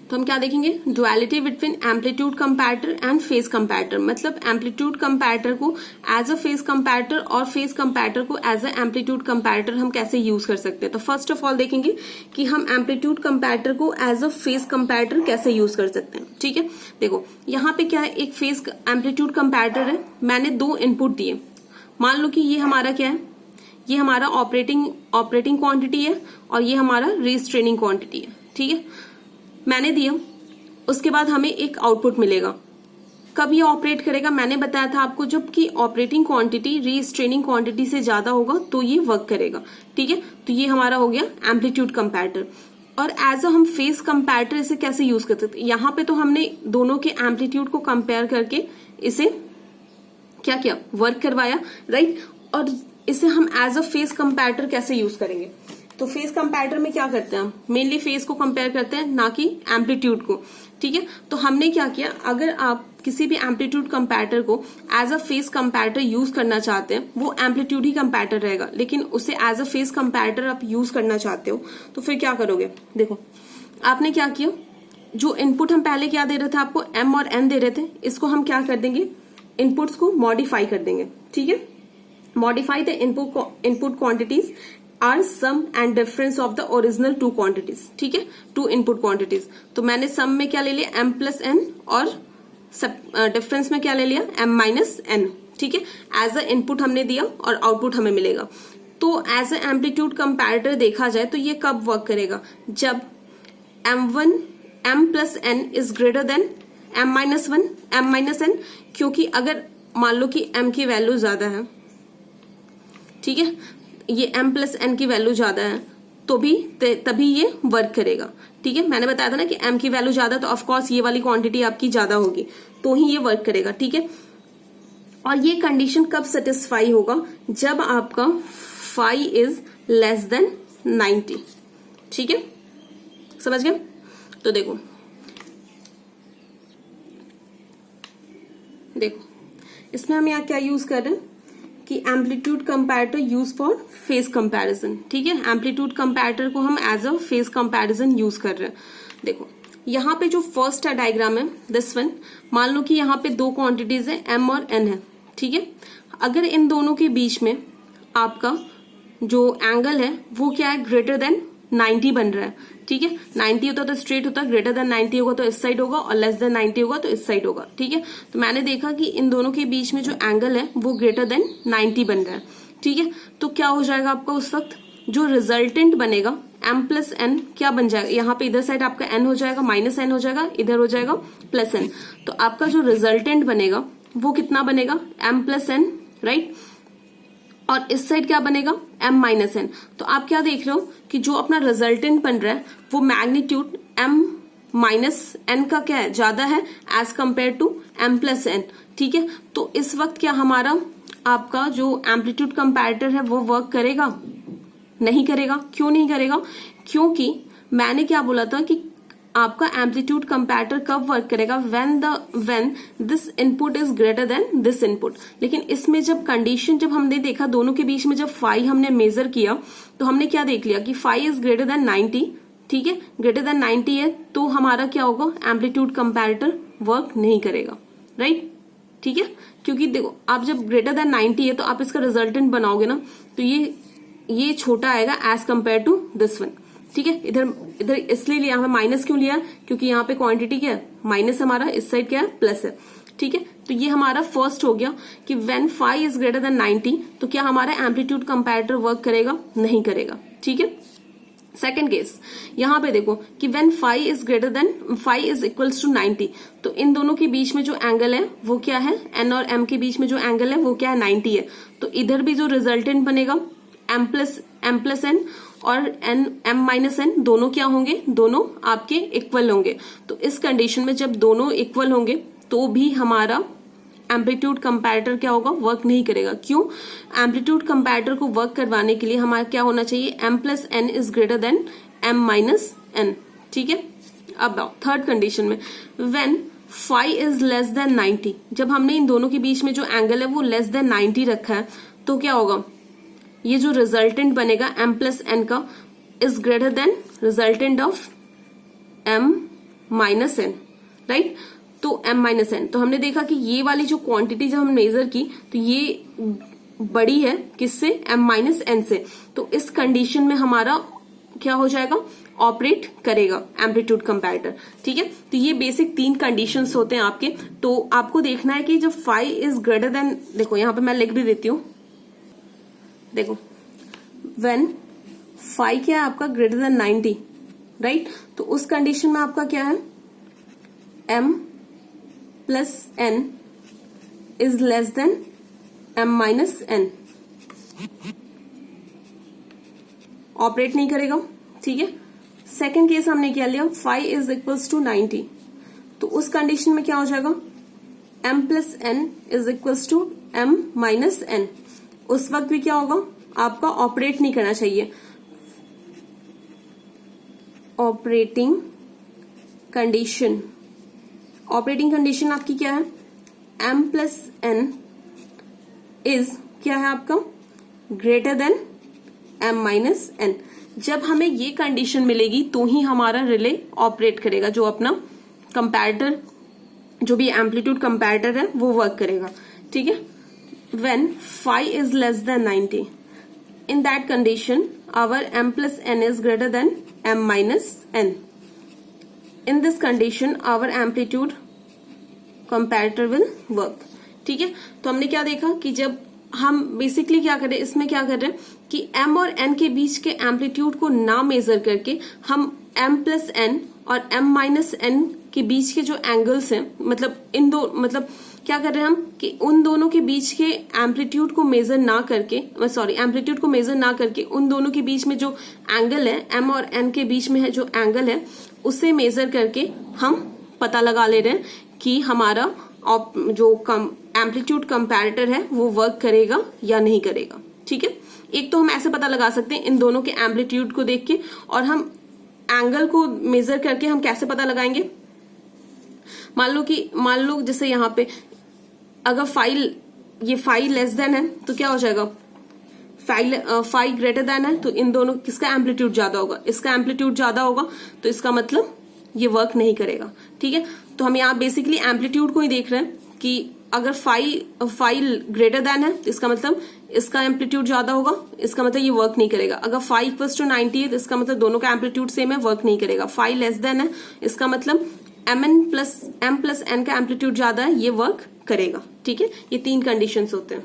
तो हम क्या देखेंगे, duality between amplitude comparator and phase comparator, मतलब एम्पलीट्यूड कंपैरेटर को एज अ फेज कंपैरेटर और फेज कंपैरेटर को एज अ एम्पलीट्यूड कंपैरेटर हम कैसे यूज कर सकते हैं। तो फर्स्ट ऑफ ऑल देखेंगे कि हम एम्पलीट्यूड कंपैरेटर को एज अ फेज कंपैरेटर कैसे यूज कर सकते हैं। ठीक है, देखो यहाँ पे क्या है, एक फेज एम्पलीट्यूड कंपैरेटर है, मैंने दो इनपुट दिए, मान लो कि ये हमारा क्या है, ये हमारा ऑपरेटिंग क्वांटिटी है और ये हमारा रिस्ट्रेनिंग क्वांटिटी है। ठीक है, मैंने दिया, उसके बाद हमें एक आउटपुट मिलेगा। कब ये ऑपरेट करेगा, मैंने बताया था आपको, जब कि ऑपरेटिंग क्वांटिटी रिस्ट्रेनिंग क्वांटिटी से ज्यादा होगा तो ये वर्क करेगा। ठीक है, तो ये हमारा हो गया एम्पलीट्यूड कंपैरेटर। और एज अ हम फेज कंपैरेटर इसे कैसे यूज कर सकते हैं, यहाँ पे तो हमने दोनों के एम्पलीट्यूड को कंपेयर करके इसे क्या किया, वर्क करवाया, राइट। और इसे हम एज अ फेज कंपैरेटर कैसे यूज करेंगे, तो फेज कंपैरेटर में क्या करते हैं, हम मेनली फेज को कंपेयर करते हैं, ना कि एम्पलीट्यूड को। ठीक है, तो हमने क्या किया, अगर आप किसी भी एम्पलीट्यूड कंपैरेटर को as a phase comparator use करना चाहते हैं, वो एम्पलीट्यूड ही कंपैरेटर रहेगा, लेकिन उसे एज अ फेज कंपैरेटर आप यूज करना चाहते हो तो फिर क्या करोगे, देखो आपने क्या किया, जो इनपुट हम पहले क्या दे रहे थे आपको, m और n दे रहे थे, इसको हम क्या कर देंगे, इनपुट्स को मॉडिफाई कर देंगे। ठीक है, modify the input quantities are sum and difference of the original two quantities. ठीक है, टू इनपुट क्वांटिटीज, तो मैंने सम में क्या ले लिया, m प्लस n, और डिफरेंस में क्या ले लिया, m माइनस n। ठीक है, एज अ इनपुट हमने दिया और आउटपुट हमें मिलेगा। तो एज अ एम्पलीट्यूड कंपैरेटर देखा जाए तो ये कब वर्क करेगा, जब m plus n is greater than m minus n, क्योंकि अगर मान लो कि m की वैल्यू ज्यादा है, ठीक है, ये m प्लस n की वैल्यू ज्यादा है तो भी तभी ये वर्क करेगा। ठीक है, मैंने बताया था ना कि m की वैल्यू ज्यादा, तो ऑफकोर्स ये वाली क्वांटिटी आपकी ज्यादा होगी तो ही ये वर्क करेगा। ठीक है, और ये कंडीशन कब सेटिस्फाई होगा, जब आपका फाई इज लेस देन 90। ठीक है, समझ गए। तो देखो इसमें हम यहाँ क्या यूज कर रहे हैं कि amplitude comparator use for phase comparison. ठीक है, एम्पलीट्यूड कंपैरेटर को हम as a phase comparison use कर रहे हैं। देखो यहाँ पे जो फर्स्ट है डायग्राम है दिस वन, मान लो कि यहाँ पे दो क्वांटिटीज है m और n है। ठीक है, अगर इन दोनों के बीच में आपका जो एंगल है वो क्या है, ग्रेटर देन 90 बन रहा है। ठीक है, 90 होता तो स्ट्रेट होता, ग्रेटर देन 90 होगा तो इस साइड होगा, और लेस देन 90 होगा तो इस साइड होगा। ठीक है, तो मैंने देखा कि इन दोनों के बीच में जो एंगल है वो ग्रेटर देन 90 बन रहा है। ठीक है, तो क्या हो जाएगा आपका उस वक्त, जो रिजल्टेंट बनेगा m प्लस n क्या बन जाएगा, यहाँ पे इधर साइड आपका n हो जाएगा, माइनस n हो जाएगा, इधर हो जाएगा प्लस n, तो आपका जो रिजल्टेंट बनेगा वो कितना बनेगा, m प्लस n, राइट। और इस साइड क्या बनेगा, m माइनस n। तो आप क्या देख रहे हो कि जो अपना रिजल्टेंट बन रहा है वो मैग्नीट्यूड m माइनस n का क्या है, ज्यादा है as compare to m plus n। ठीक है, तो इस वक्त क्या हमारा आपका जो एम्पलीट्यूड कंपैरेटर है वो वर्क करेगा, नहीं करेगा। क्यों नहीं करेगा, क्योंकि मैंने क्या बोला था कि आपका एम्पलीट्यूड कंपैरेटर कब वर्क करेगा, when this input is greater then this input. लेकिन इसमें जब कंडीशन, जब हमने देखा दोनों के बीच में जब फाई हमने मेजर किया तो हमने क्या देख लिया कि फाई इज ग्रेटर देन 90। ठीक है, ग्रेटर देन 90 है तो हमारा क्या होगा, एम्पलीट्यूड कंपैरेटर वर्क नहीं करेगा, राइट। ठीक है, क्योंकि देखो आप जब ग्रेटर देन 90 है तो आप इसका रिजल्टेंट बनाओगे ना तो ये छोटा आएगा as compare to this one. ठीक है, इधर इसलिए यहाँ पे माइनस क्यों लिया, क्योंकि यहाँ पे क्वांटिटी क्या है, माइनस, हमारा इस साइड क्या है, प्लस है। ठीक है, तो ये हमारा फर्स्ट हो गया कि when phi is greater than 90 तो क्या हमारा एम्पलीट्यूड कंपैरेटर वर्क करेगा, नहीं करेगा। ठीक है, सेकेंड केस यहाँ पे देखो कि when phi is greater than phi is equals to 90, तो इन दोनों के बीच में जो एंगल है वो क्या है, n और m के बीच में जो एंगल है वो क्या है, 90 है। तो इधर भी जो रिजल्टेंट बनेगा m प्लस n और m माइनस n दोनों क्या होंगे, दोनों आपके इक्वल होंगे। तो इस कंडीशन में जब दोनों इक्वल होंगे तो भी हमारा एम्पलीट्यूड कंपैरेटर क्या होगा, वर्क नहीं करेगा। क्यों, एम्पलीट्यूड कंपैरेटर को वर्क करवाने के लिए हमारा क्या होना चाहिए, m plus n is greater than m minus n। ठीक है, अब आओ थर्ड कंडीशन में, when phi is less than 90, जब हमने इन दोनों के बीच में जो एंगल है वो लेस देन 90 रखा है तो क्या होगा, ये जो रिजल्टेंट बनेगा m प्लस n का is greater than resultant of m minus n, right. तो m माइनस एन, तो हमने देखा कि ये वाली जो क्वांटिटी जब हम मेजर की तो ये बड़ी है किससे, m माइनस एन से। तो इस कंडीशन में हमारा क्या हो जाएगा, ऑपरेट करेगा एम्पलीट्यूड कंपैरेटर, ठीक है। तो ये बेसिक 3 कंडीशंस होते हैं आपके। तो आपको देखना है कि जब फाई इज ग्रेटर देन, देखो यहां पे मैं लिख भी देती हूं, देखो व्हेन फाई क्या है आपका, ग्रेटर देन 90, राइट। तो उस कंडीशन में आपका क्या है, m plus n is less then m minus n, operate नहीं करेगा, ठीक है। सेकेंड केस हमने क्या लिया, फाई इज इक्वल्स टू 90, तो उस कंडीशन में क्या हो जाएगा, m plus n is equals to m minus n। उस वक्त भी क्या होगा, आपका ऑपरेट नहीं करना चाहिए। ऑपरेटिंग कंडीशन, ऑपरेटिंग कंडीशन आपकी क्या है, m प्लस n इज क्या है आपका, greater than m minus n। जब हमें ये कंडीशन मिलेगी तो ही हमारा रिले ऑपरेट करेगा, जो अपना कंपैरेटर, जो भी एम्पलीट्यूड कंपैरेटर है वो वर्क करेगा, ठीक है। When phi is less than 90, in that condition our m plus n is greater than m minus n। In this condition our amplitude comparator will work, ठीक है। तो हमने क्या देखा कि जब हम बेसिकली क्या कर रहे हैं, इसमें क्या कर रहे हैं कि m और n के बीच के एम्पलीट्यूड को ना मेजर करके हम m प्लस n और m माइनस n के बीच के जो एंगल्स हैं, मतलब इन दो, मतलब क्या कर रहे हैं हम कि उन दोनों के बीच के एम्पलीट्यूड को मेजर ना करके, एम्पलीट्यूड को मेजर ना करके उन दोनों के बीच में जो एंगल है, m और n के बीच में है जो एंगल है, उसे मेजर करके हम पता लगा ले रहे हैं कि हमारा जो एम्पलीट्यूड कंपैरेटर है वो वर्क करेगा या नहीं करेगा, ठीक है। एक तो हम ऐसे पता लगा सकते हैं इन दोनों के एम्पलीट्यूड को देख के, और हम एंगल को मेजर करके हम कैसे पता लगाएंगे, मान लो जैसे यहाँ पे अगर ये फाई लेस देन है तो क्या हो जाएगा, फाई ग्रेटर देन है, तो इन दोनों किसका एम्पलीट्यूड ज्यादा होगा, इसका एम्पलीट्यूड ज्यादा होगा, तो इसका मतलब ये वर्क नहीं करेगा, ठीक है। तो हम यहाँ बेसिकली एम्पलीट्यूड को ही देख रहे हैं कि अगर फाई ग्रेटर देन है तो इसका मतलब इसका एम्पलीट्यूड ज्यादा होगा, इसका मतलब ये वर्क नहीं करेगा। अगर फाई इक्वल्स टू 90 है तो इसका मतलब दोनों का एम्पलीट्यूड सेम है, वर्क नहीं करेगा। फाई लेस देन है, इसका मतलब m प्लस n का एम्पलीट्यूड ज्यादा है, ये वर्क करेगा, ठीक है। ये 3 कंडीशंस होते हैं।